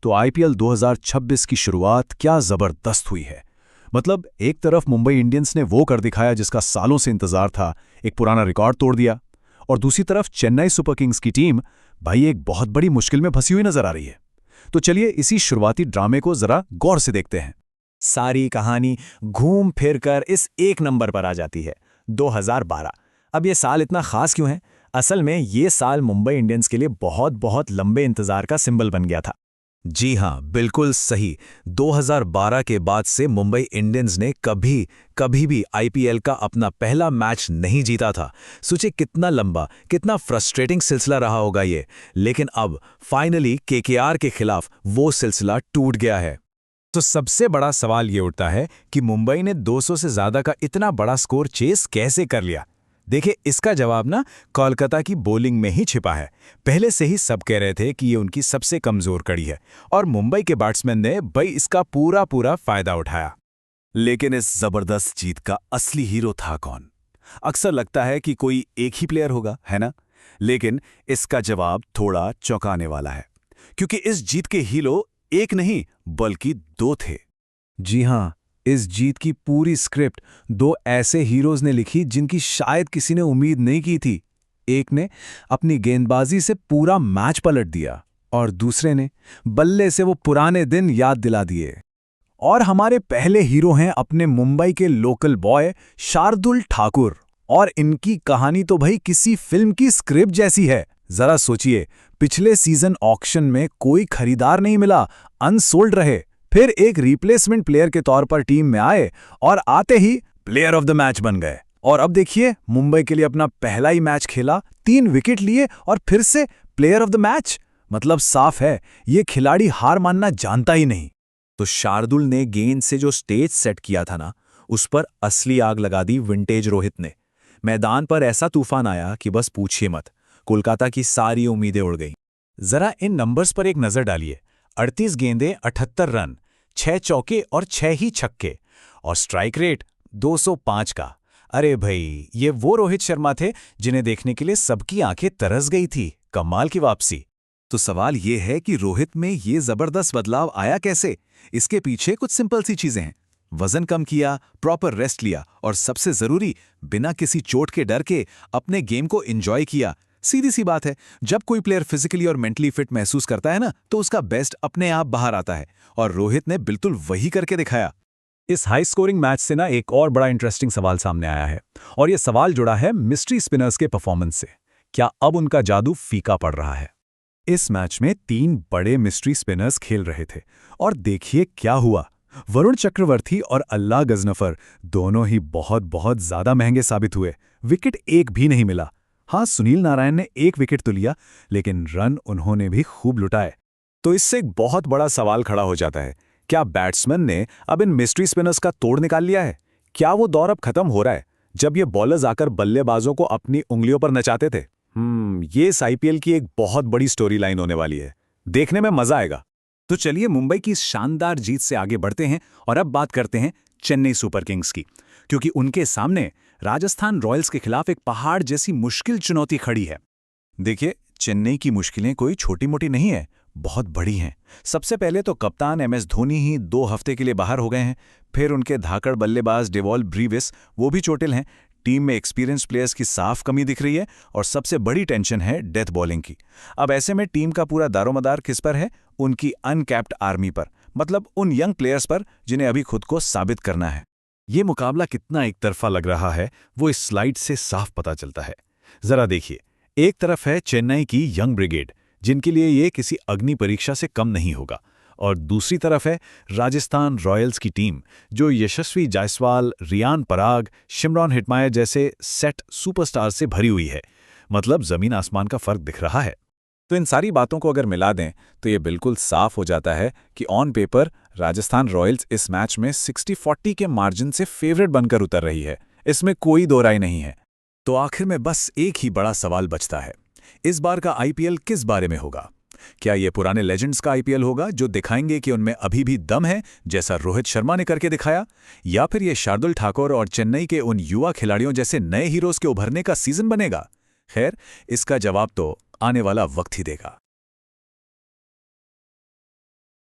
तो आईपीएल 2026 की शुरुआत क्या जबरदस्त हुई है। मतलब एक तरफ मुंबई इंडियंस ने वो कर दिखाया जिसका सालों से इंतजार था, एक पुराना रिकॉर्ड तोड़ दिया। और दूसरी तरफ चेन्नई सुपर किंग्स की टीम भाई एक बहुत बड़ी मुश्किल में फंसी हुई नजर आ रही है। तो चलिए इसी शुरुआती ड्रामे को जरा गौर से देखते हैं। सारी कहानी घूम फिर कर इस एक नंबर पर आ जाती है, 2012। अब ये साल इतना खास क्यों है? असल में ये साल मुंबई इंडियंस के लिए बहुत बहुत लंबे इंतजार का सिंबल बन गया था। जी हां, बिल्कुल सही। 2012 के बाद से मुंबई इंडियंस ने कभी भी आईपीएल का अपना पहला मैच नहीं जीता था। सोचिए कितना लंबा, कितना फ्रस्ट्रेटिंग सिलसिला रहा होगा ये। लेकिन अब फाइनली केकेआर के खिलाफ वो सिलसिला टूट गया है। तो सबसे बड़ा सवाल ये उठता है कि मुंबई ने 200 से ज्यादा का इतना बड़ा स्कोर चेस कैसे कर लिया। देखिए, इसका जवाब ना कोलकाता की बॉलिंग में ही छिपा है। पहले से ही सब कह रहे थे कि ये उनकी सबसे कमजोर कड़ी है और मुंबई के बैट्समैन ने भाई इसका पूरा फायदा उठाया। लेकिन इस जबरदस्त जीत का असली हीरो था कौन? अक्सर लगता है कि कोई एक ही प्लेयर होगा, है ना? लेकिन इसका जवाब थोड़ा चौंकाने वाला है, क्योंकि इस जीत के हीरो एक नहीं बल्कि दो थे। जी हां, इस जीत की पूरी स्क्रिप्ट दो ऐसे हीरोज ने लिखी जिनकी शायद किसी ने उम्मीद नहीं की थी। एक ने अपनी गेंदबाजी से पूरा मैच पलट दिया और दूसरे ने बल्ले से वो पुराने दिन याद दिला दिए। और हमारे पहले हीरो हैं अपने मुंबई के लोकल बॉय शार्दुल ठाकुर। और इनकी कहानी तो भाई किसी फिल्म की स्क्रिप्ट जैसी है। जरा सोचिए, पिछले सीजन ऑक्शन में कोई खरीदार नहीं मिला, अनसोल्ड रहे, फिर एक रिप्लेसमेंट प्लेयर के तौर पर टीम में आए और आते ही प्लेयर ऑफ द मैच बन गए। और अब देखिए, मुंबई के लिए अपना पहला ही मैच खेला, 3 विकेट लिए और फिर से प्लेयर ऑफ द मैच। मतलब साफ है, ये खिलाड़ी हार मानना जानता ही नहीं। तो शार्दुल ने गेंद से जो स्टेज सेट किया था ना, उस पर असली आग लगा दी विंटेज रोहित ने। मैदान पर ऐसा तूफान आया कि बस पूछिए मत, कोलकाता की सारी उम्मीदें उड़ गईं। जरा इन नंबर्स पर एक नजर डालिए। 38 गेंदें, 78 रन, 6 चौके और 6 ही छक्के, और स्ट्राइक रेट 205 का। अरे भाई, ये वो रोहित शर्मा थे जिन्हें देखने के लिए सबकी आंखें तरस गई थी। कमाल की वापसी। तो सवाल ये है कि रोहित में ये जबरदस्त बदलाव आया कैसे? इसके पीछे कुछ सिंपल सी चीजें हैं। वजन कम किया, प्रॉपर रेस्ट लिया और सबसे जरूरी, बिना किसी चोट के डर के अपने गेम को एंजॉय किया। सीधी सी बात है, जब कोई प्लेयर फिजिकली और मेंटली फिट महसूस करता है ना, तो उसका बेस्ट अपने आप बाहर आता है। और रोहित ने बिल्कुल वही करके दिखाया। इस हाई स्कोरिंग मैच से ना एक और बड़ा इंटरेस्टिंग सवाल सामने आया है, और यह सवाल जुड़ा है मिस्ट्री स्पिनर्स के परफॉर्मेंस से। क्या अब उनका जादू फीका पड़ रहा है? इस मैच में 3 बड़े मिस्ट्री स्पिनर्स खेल रहे थे और देखिए क्या हुआ। वरुण चक्रवर्ती और अल्लाह गजनफर दोनों ही बहुत ज्यादा महंगे साबित हुए। विकेट एक भी नहीं मिला। हाँ, सुनील नारायण ने 1 विकेट तो लिया, लेकिन रन उन्होंने भी खूब लुटाए। तो इससे एक बहुत बड़ा सवाल खड़ा हो जाता है, क्या बैट्समैन ने अब इन मिस्ट्री स्पिनर्स का तोड़ निकाल लिया है? क्या वो दौर अब खत्म हो रहा है जब ये बॉलर्स आकर बल्लेबाजों को अपनी उंगलियों पर नचाते थे? ये इस आईपीएल की एक बहुत बड़ी स्टोरी लाइन होने वाली है। देखने में मजा आएगा। तो चलिए मुंबई की इस शानदार जीत से आगे बढ़ते हैं और अब बात करते हैं चेन्नई सुपर किंग्स की, क्योंकि उनके सामने राजस्थान रॉयल्स के खिलाफ एक पहाड़ जैसी मुश्किल चुनौती खड़ी है। देखिए, चेन्नई की मुश्किलें कोई छोटी मोटी नहीं है, बहुत बड़ी हैं। सबसे पहले तो कप्तान एमएस धोनी ही 2 हफ्ते के लिए बाहर हो गए हैं। फिर उनके धाकड़ बल्लेबाज डेवॉल ब्रीविस, वो भी चोटिल हैं। टीम में एक्सपीरियंस प्लेयर्स की साफ कमी दिख रही है और सबसे बड़ी टेंशन है डेथ बॉलिंग की। अब ऐसे में टीम का पूरा दारोमदार किस पर है? उनकी अनकैप्ड आर्मी पर, मतलब उन यंग प्लेयर्स पर जिन्हें अभी खुद को साबित करना है। ये मुकाबला कितना एक तरफा लग रहा है, वो इस स्लाइड से साफ पता चलता है। जरा देखिए, एक तरफ है चेन्नई की यंग ब्रिगेड, जिनके लिए ये किसी अग्नि परीक्षा से कम नहीं होगा, और दूसरी तरफ है राजस्थान रॉयल्स की टीम, जो यशस्वी जायसवाल, रियान पराग, शिमरॉन हिटमायर जैसे सेट सुपरस्टार से भरी हुई है। मतलब जमीन आसमान का फर्क दिख रहा है। तो इन सारी बातों को अगर मिला दें तो ये बिल्कुल साफ हो जाता है कि ऑन पेपर राजस्थान रॉयल्स इस मैच में 60-40 के मार्जिन से फेवरेट बनकर उतर रही है। इसमें कोई दो राय नहीं है। तो आखिर में बस एक ही बड़ा सवाल बचता है, इस बार का आईपीएल किस बारे में होगा? क्या ये पुराने लेजेंड्स का आईपीएल होगा जो दिखाएंगे कि उनमें अभी भी दम है, जैसा रोहित शर्मा ने करके दिखाया? या फिर ये शार्दुल ठाकुर और चेन्नई के उन युवा खिलाड़ियों जैसे नए हीरोज के उभरने का सीजन बनेगा? खैर, इसका जवाब तो आने वाला वक्त ही देगा।